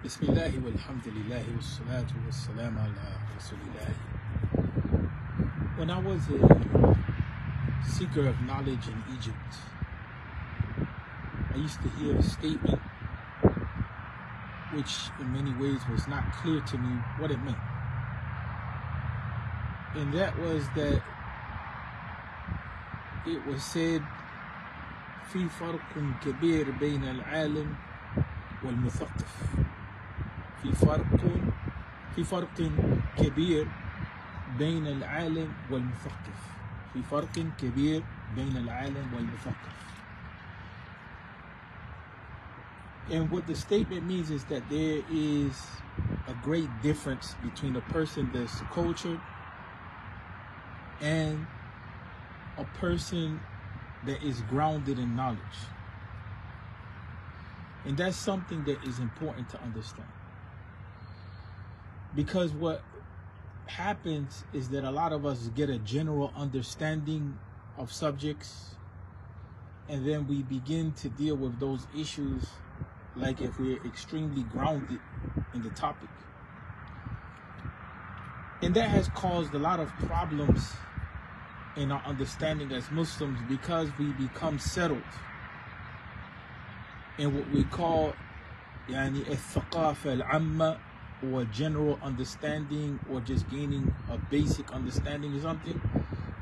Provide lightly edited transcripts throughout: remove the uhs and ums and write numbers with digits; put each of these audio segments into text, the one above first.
Bismillah walhamdulillah wassalatu wassalam ala rasulillah. When I was a seeker of knowledge in Egypt, I used to hear a statement which in many ways was not clear to me what it meant. And that was that it was said, في فرق كبير بين العالم والمثقف. في فرق كبير بين العالم والمثقف. في فرق كبير بين العالم والمثقف. And what the statement means is that there is a great difference between a person that's cultured and a person that is grounded in knowledge. And that's something that is important to understand. Because what happens is that a lot of us get a general understanding of subjects, and then we begin to deal with those issues like if we're extremely grounded in the topic. And that has caused a lot of problems in our understanding as Muslims, because we become settled in what we call الثقافة العامة, or general understanding, or just gaining a basic understanding of something.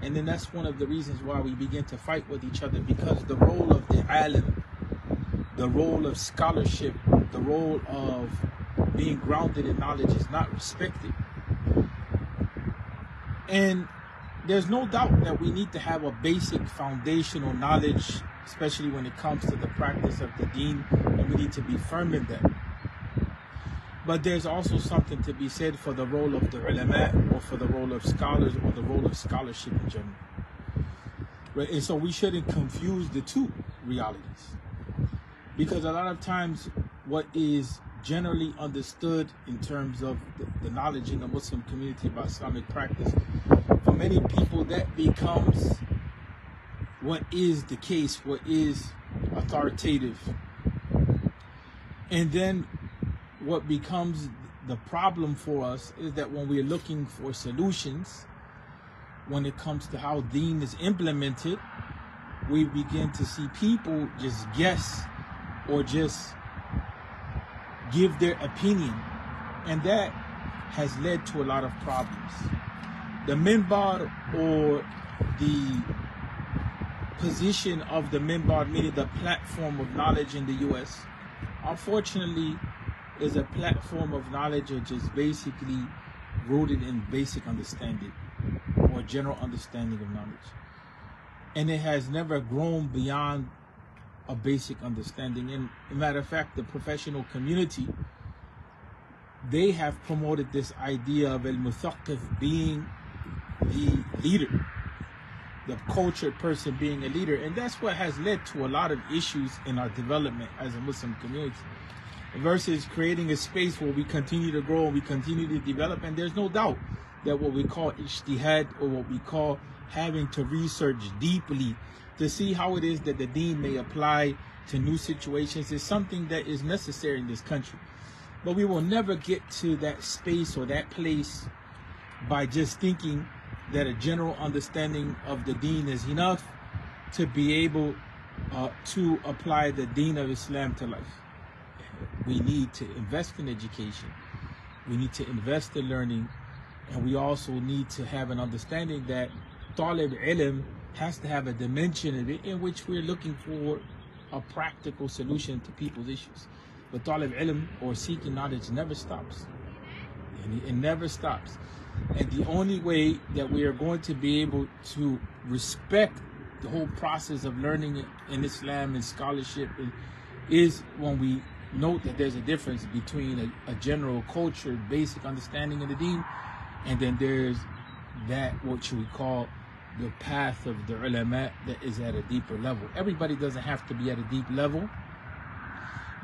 And then that's one of the reasons why we begin to fight with each other, because the role of the alim, the role of scholarship, the role of being grounded in knowledge is not respected. And there's no doubt that we need to have a basic foundational knowledge, especially when it comes to the practice of the deen, and we need to be firm in that. But there's also something to be said for the role of the ulama, or for the role of scholars, or the role of scholarship in general. Right? And so we shouldn't confuse the two realities. Because a lot of times what is generally understood in terms of the knowledge in the Muslim community about Islamic practice, for many people that becomes what is the case, what is authoritative. And then what becomes the problem for us is that when we're looking for solutions, when it comes to how deen is implemented, we begin to see people just guess or just give their opinion. And that has led to a lot of problems. The minbar, or the position of the minbar, meaning the platform of knowledge in the US, unfortunately is a platform of knowledge which is basically rooted in basic understanding, or general understanding of knowledge. And it has never grown beyond a basic understanding. And as a matter of fact, the professional community, they have promoted this idea of al-muthaqqif being the leader, the cultured person being a leader. And that's what has led to a lot of issues in our development as a Muslim community, versus creating a space where we continue to grow and we continue to develop. And there's no doubt that what we call ijtihad, or what we call having to research deeply to see how it is that the deen may apply to new situations, is something that is necessary in this country. But we will never get to that space or that place by just thinking that a general understanding of the deen is enough to be able to apply the deen of Islam to life. We need to invest in education. We need to invest in learning. And we also need to have an understanding that talib ilm has to have a dimension of it in which we're looking for a practical solution to people's issues. But talib ilm, or seeking knowledge, never stops. And it never stops. And the only way that we are going to be able to respect the whole process of learning in Islam and scholarship is when we note that there's a difference between a general culture, basic understanding of the deen, and then there's that what we call the path of the ulama that is at a deeper level. Everybody doesn't have to be at a deep level,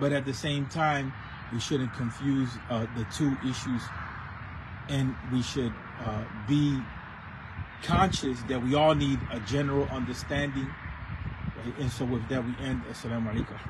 but at the same time, we shouldn't confuse the two issues, and we should be conscious that we all need a general understanding. Right? And so with that, we end. Assalamu alaikum.